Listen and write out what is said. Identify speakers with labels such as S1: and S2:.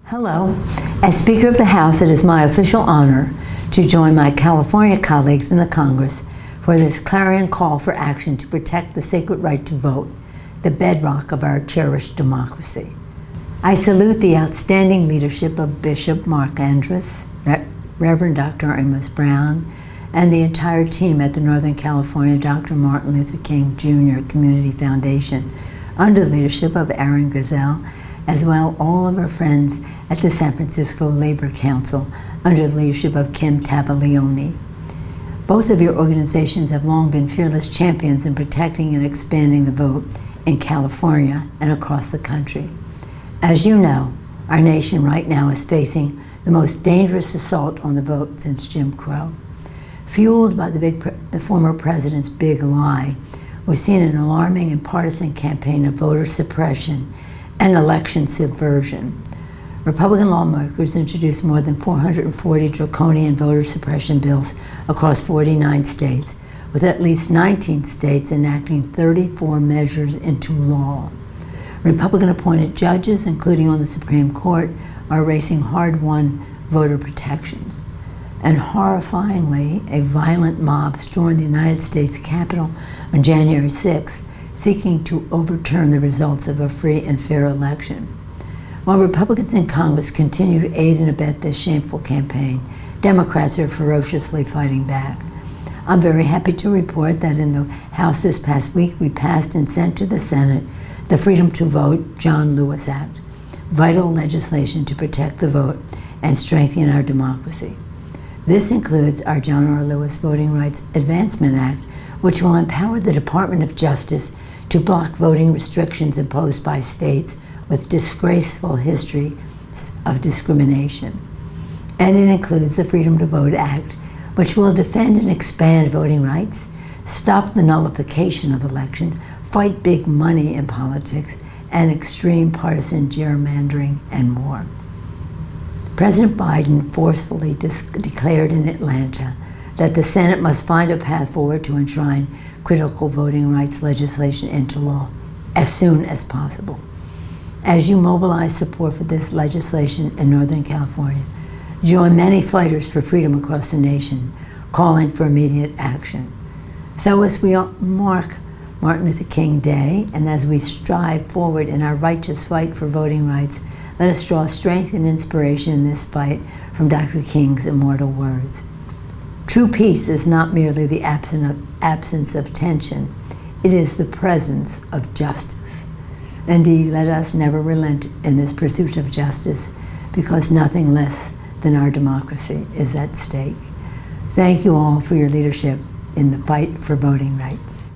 S1: Hello. As Speaker of the House, it is my official honor to join my California colleagues in the Congress for this clarion call for action to protect the sacred right to vote, the bedrock of our cherished democracy. I salute the outstanding leadership of Bishop Mark Andrus, Reverend Dr. Amos Brown, and the entire team at the Northern California Dr. Martin Luther King Jr. Community Foundation, under the leadership of Aaron Griselle, as well all of our friends at the San Francisco Labor Council under the leadership of Kim Tavalione. Both of your organizations have long been fearless champions in protecting and expanding the vote in California and across the country. As you know, our nation right now is facing the most dangerous assault on the vote since Jim Crow. Fueled by the former president's big lie, we've seen an alarming and partisan campaign of voter suppression and election subversion. Republican lawmakers introduced more than 440 draconian voter suppression bills across 49 states, with at least 19 states enacting 34 measures into law. Republican-appointed judges, including on the Supreme Court, are erasing hard-won voter protections. And horrifyingly, a violent mob stormed the United States Capitol on January 6th, seeking to overturn the results of a free and fair election. While Republicans in Congress continue to aid and abet this shameful campaign, Democrats are ferociously fighting back. I'm very happy to report that in the House this past week, we passed and sent to the Senate the Freedom to Vote John Lewis Act, vital legislation to protect the vote and strengthen our democracy. This includes our John R. Lewis Voting Rights Advancement Act, which will empower the Department of Justice to block voting restrictions imposed by states with disgraceful histories of discrimination. And it includes the Freedom to Vote Act, which will defend and expand voting rights, stop the nullification of elections, fight big money in politics, and extreme partisan gerrymandering, and more. President Biden forcefully declared in Atlanta that the Senate must find a path forward to enshrine critical voting rights legislation into law as soon as possible. As you mobilize support for this legislation in Northern California, join many fighters for freedom across the nation, calling for immediate action. So as we mark Martin Luther King Day, and as we strive forward in our righteous fight for voting rights, let us draw strength and inspiration in this fight from Dr. King's immortal words. True peace is not merely the absence of tension, it is the presence of justice. Indeed, let us never relent in this pursuit of justice, because nothing less than our democracy is at stake. Thank you all for your leadership in the fight for voting rights.